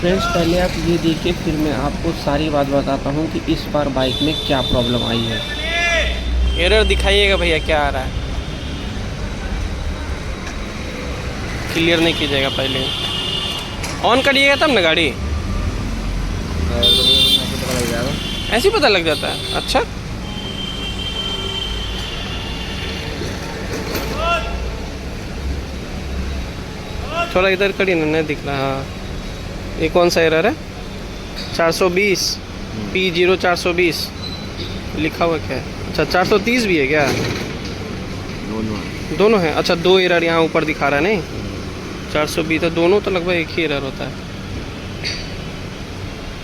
Friends पहले आप ये देखिए, फिर मैं आपको सारी बात बताता हूँ कि इस बार बाइक में क्या प्रॉब्लम आई है। एरर दिखाइएगा भैया, क्या आ रहा है, क्लियर नहीं कीजिएगा, पहले ऑन करिएगा तब ना गाड़ी। ऐसे ही पता लग जाता है। अच्छा, थोड़ा इधर करिए ना, नहीं दिख रहा। हाँ, ये कौन सा एरर है? 420 P0420 लिखा हुआ क्या है? अच्छा, 430 भी है क्या? दोनों है। अच्छा, दो एरर यहाँ ऊपर दिखा रहा है। नहीं, 420 तो दोनों तो लगभग एक ही एरर होता है।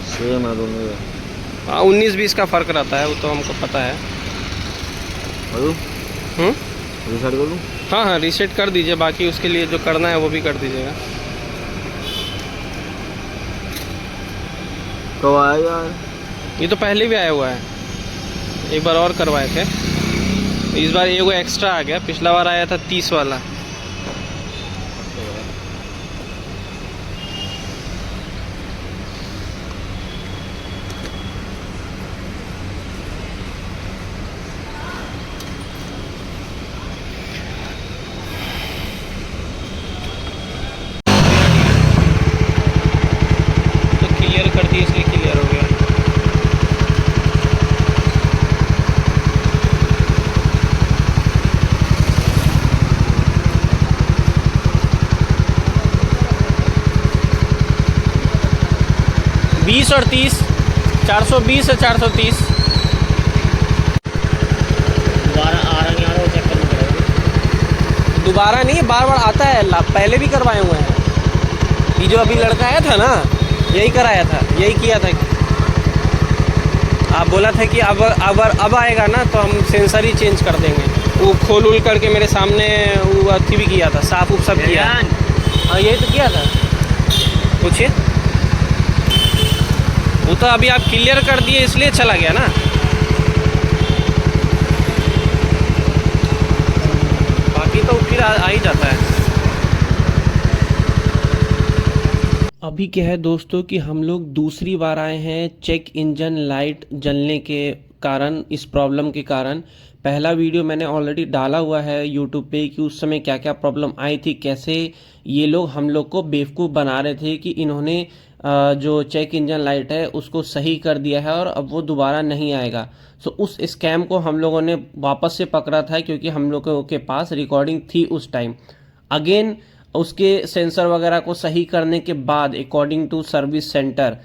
सेम है दोनों। हाँ, 19-20 का फ़र्क रहता है, वो तो हमको पता है। रिसेट कर दूँ? हाँ हाँ, रीसेट कर दीजिए, बाकी उसके लिए जो करना है वो भी कर दीजिएगा। कब आया यार? ये तो पहले भी आया हुआ है, एक बार और करवाए थे, इस बार ये वो एक्स्ट्रा आ गया। पिछला बार आया था 30 वाला। तो क्लियर कर दिए, इसलिए क्लियर हो गया। बीस और 30, 420 और 430 दोबारा आ रहा नहीं आ रहा, वो चेक करना पड़ेगा। दोबारा नहीं, बार बार आता है। पहले भी करवाए हुए हैं। ये जो अभी लड़का आया था ना, यही कराया था, यही किया था। आप बोला था कि अब आएगा ना तो हम सेंसर ही चेंज कर देंगे। वो खोल उल करके मेरे सामने वो अथी भी किया था, साफ उफ सब किया। हाँ, यही तो किया था। पूछिए। वो तो अभी आप क्लियर कर दिए इसलिए चला गया ना। बाकी तो फिर आ ही जाता है। अभी क्या है दोस्तों कि हम लोग दूसरी बार आए हैं चेक इंजन लाइट जलने के कारण, इस प्रॉब्लम के कारण। पहला वीडियो मैंने ऑलरेडी डाला हुआ है यूट्यूब पे कि उस समय क्या क्या प्रॉब्लम आई थी, कैसे ये लोग हम लोग को बेवकूफ़ बना रहे थे कि इन्होंने जो चेक इंजन लाइट है उसको सही कर दिया है और अब वो दोबारा नहीं आएगा। सो उस स्कैम को हम लोगों ने वापस से पकड़ा था, क्योंकि हम लोगों के पास रिकॉर्डिंग थी उस टाइम। अगेन उसके सेंसर वगैरह को सही करने के बाद अकॉर्डिंग टू सर्विस सेंटर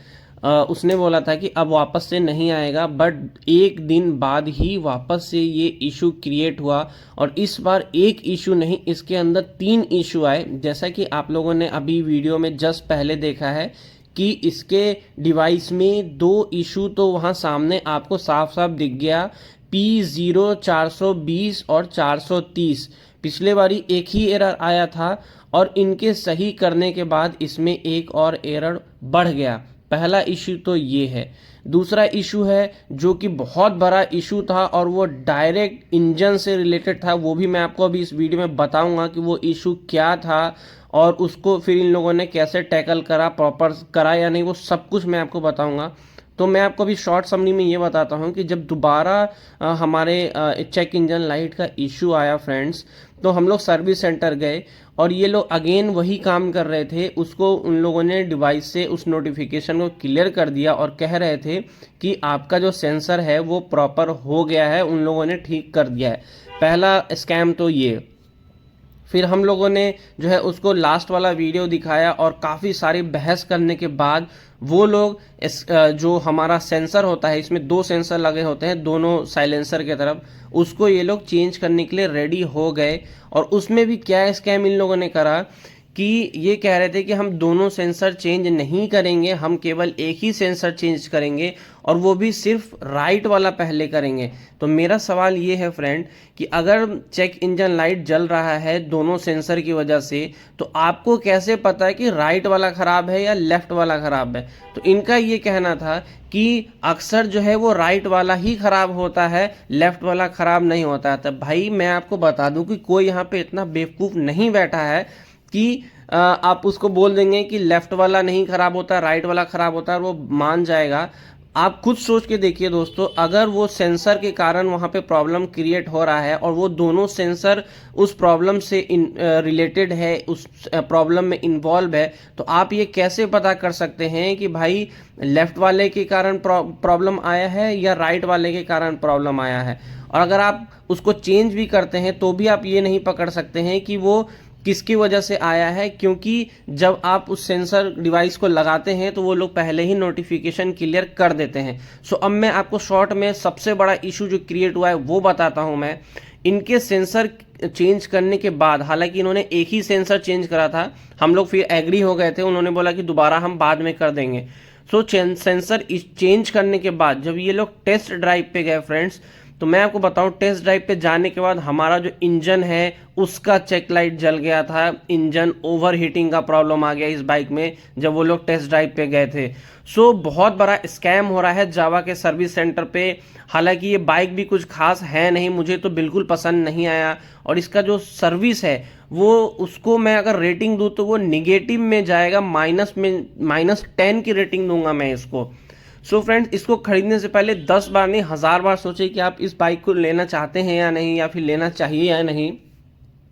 उसने बोला था कि अब वापस से नहीं आएगा, बट एक दिन बाद ही वापस से ये इशू क्रिएट हुआ। और इस बार एक इशू नहीं, इसके अंदर 3 इशू आए। जैसा कि आप लोगों ने अभी वीडियो में जस्ट पहले देखा है कि इसके डिवाइस में 2 इशू तो वहाँ सामने आपको साफ साफ दिख गया, P0420 और 430। पिछले बारी एक ही एरर आया था और इनके सही करने के बाद इसमें एक और एरर बढ़ गया। पहला इशू तो ये है। दूसरा इशू है जो कि बहुत बड़ा इशू था और वो डायरेक्ट इंजन से रिलेटेड था, वो भी मैं आपको अभी इस वीडियो में बताऊंगा कि वो इशू क्या था और उसको फिर इन लोगों ने कैसे टैकल करा, प्रॉपर करा या नहीं, वो सब कुछ मैं आपको बताऊंगा। तो मैं आपको अभी शॉर्ट समरी में ये बताता हूँ कि जब दोबारा हमारे चेक इंजन लाइट का इशू आया फ्रेंड्स, तो हम लोग सर्विस सेंटर गए और ये लोग अगेन वही काम कर रहे थे। उसको उन लोगों ने डिवाइस से उस नोटिफिकेशन को क्लियर कर दिया और कह रहे थे कि आपका जो सेंसर है वो प्रॉपर हो गया है, उन लोगों ने ठीक कर दिया है। पहला स्कैम तो ये। फिर हम लोगों ने जो है उसको लास्ट वाला वीडियो दिखाया और काफ़ी सारी बहस करने के बाद वो लोग जो हमारा सेंसर होता है, इसमें 2 सेंसर लगे होते हैं दोनों साइलेंसर के तरफ, उसको ये लोग चेंज करने के लिए रेडी हो गए। और उसमें भी क्या स्कैम इन लोगों ने करा कि ये कह रहे थे कि हम दोनों सेंसर चेंज नहीं करेंगे, हम केवल एक ही सेंसर चेंज करेंगे और वो भी सिर्फ राइट वाला पहले करेंगे। तो मेरा सवाल ये है फ्रेंड कि अगर चेक इंजन लाइट जल रहा है दोनों सेंसर की वजह से, तो आपको कैसे पता है कि राइट वाला ख़राब है या लेफ़्ट वाला ख़राब है? तो इनका ये कहना था कि अक्सर जो है वो राइट वाला ही ख़राब होता है, लेफ़्ट वाला ख़राब नहीं होता है। तो भाई मैं आपको बता दूं कि कोई यहाँ पे इतना बेवकूफ़ नहीं बैठा है कि आप उसको बोल देंगे कि लेफ्ट वाला नहीं खराब होता, राइट वाला खराब होता है, और वो मान जाएगा। आप खुद सोच के देखिए दोस्तों, अगर वो सेंसर के कारण वहाँ पे प्रॉब्लम क्रिएट हो रहा है और वो दोनों सेंसर उस प्रॉब्लम से रिलेटेड है, उस प्रॉब्लम में इन्वॉल्व है, तो आप ये कैसे पता कर सकते हैं कि भाई लेफ्ट वाले के कारण प्रॉब्लम आया है या राइट वाले के कारण प्रॉब्लम आया है। और अगर आप उसको चेंज भी करते हैं तो भी आप ये नहीं पकड़ सकते हैं कि वो किसकी वजह से आया है, क्योंकि जब आप उस सेंसर डिवाइस को लगाते हैं तो वो लोग पहले ही नोटिफिकेशन क्लियर कर देते हैं। सो अब मैं आपको शॉर्ट में सबसे बड़ा इशू जो क्रिएट हुआ है वो बताता हूं। मैं इनके सेंसर चेंज करने के बाद, हालांकि इन्होंने एक ही सेंसर चेंज करा था, हम लोग फिर एग्री हो गए थे, उन्होंने बोला कि दोबारा हम बाद में कर देंगे। सो सेंसर चेंज करने के बाद जब ये लोग टेस्ट ड्राइव पे गए फ्रेंड्स, तो मैं आपको बताऊं, टेस्ट ड्राइव पे जाने के बाद हमारा जो इंजन है उसका चेक लाइट जल गया था। इंजन ओवर हीटिंग का प्रॉब्लम आ गया इस बाइक में जब वो लोग टेस्ट ड्राइव पे गए थे। सो बहुत बड़ा स्कैम हो रहा है जावा के सर्विस सेंटर पे। हालांकि ये बाइक भी कुछ खास है नहीं, मुझे तो बिल्कुल पसंद नहीं आया, और इसका जो सर्विस है वो, उसको मैं अगर रेटिंग दूं तो वो निगेटिव में जाएगा, -10 की रेटिंग दूंगा मैं इसको। सो फ्रेंड्स, इसको खरीदने से पहले 10 बार नहीं 1000 बार सोचें कि आप इस बाइक को लेना चाहते हैं या नहीं, या फिर लेना चाहिए या नहीं,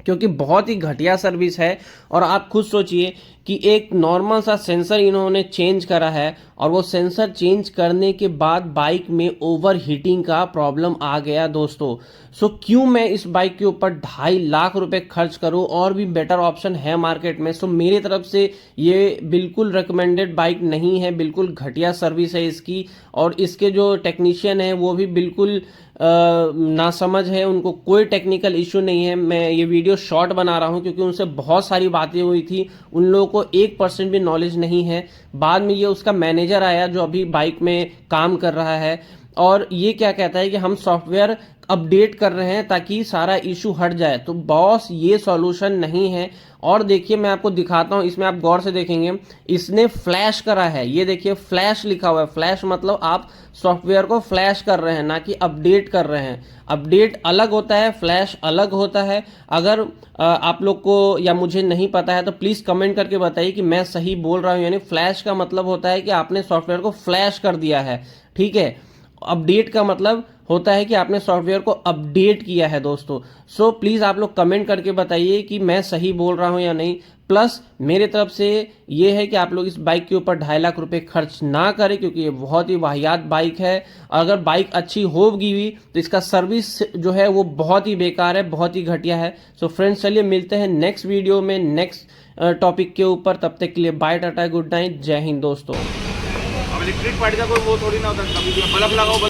क्योंकि बहुत ही घटिया सर्विस है। और आप खुद सोचिए कि एक नॉर्मल सा सेंसर इन्होंने चेंज करा है, और वो सेंसर चेंज करने के बाद बाइक में ओवर हीटिंग का प्रॉब्लम आ गया दोस्तों। सो क्यों मैं इस बाइक के ऊपर 2.5 लाख रुपए खर्च करूं, और भी बेटर ऑप्शन है मार्केट में। सो मेरी तरफ से ये बिल्कुल रिकमेंडेड बाइक नहीं है, बिल्कुल घटिया सर्विस है इसकी, और इसके जो टेक्नीशियन है वो भी बिल्कुल नासमझ है, उनको कोई टेक्निकल इशू नहीं है। मैं ये वीडियो शॉर्ट बना रहा हूं क्योंकि उनसे बहुत सारी बातें हुई थी, उन लोगों को 1% भी नॉलेज नहीं है। बाद में ये उसका मैनेजर आया जो अभी बाइक में काम कर रहा है, और ये क्या कहता है कि हम सॉफ्टवेयर अपडेट कर रहे हैं ताकि सारा इशू हट जाए। तो बॉस, ये सॉल्यूशन नहीं है। और देखिए, मैं आपको दिखाता हूं, इसमें आप गौर से देखेंगे, इसने फ्लैश करा है। ये देखिए, फ्लैश लिखा हुआ है। फ्लैश मतलब आप सॉफ्टवेयर को फ्लैश कर रहे हैं, ना कि अपडेट कर रहे हैं। अपडेट अलग होता है, फ्लैश अलग होता है। अगर आप लोग को या मुझे नहीं पता है तो प्लीज कमेंट करके बताइए कि मैं सही बोल रहा हूं। यानी फ्लैश का मतलब होता है कि आपने सॉफ्टवेयर को फ्लैश कर दिया है, ठीक है। अपडेट का मतलब होता है कि आपने सॉफ्टवेयर को अपडेट किया है दोस्तों। सो प्लीज आप लोग कमेंट करके बताइए कि मैं सही बोल रहा हूं या नहीं। प्लस मेरे तरफ से ये है कि आप लोग इस बाइक के ऊपर 2.5 लाख रुपए खर्च ना करें, क्योंकि ये बहुत ही वाहियात बाइक है। अगर बाइक अच्छी होगी भी तो इसका सर्विस जो है वो बहुत ही बेकार है, बहुत ही घटिया है। सो फ्रेंड्स, चलिए मिलते हैं नेक्स्ट वीडियो में नेक्स्ट टॉपिक के ऊपर। तब तक के लिए बाय, टाटा, गुड नाइट, जय हिंद दोस्तों। अब इलेक्ट्रिक पार्टी का कोई वो थोड़ी ना होता, कभी बल्ब लगाओ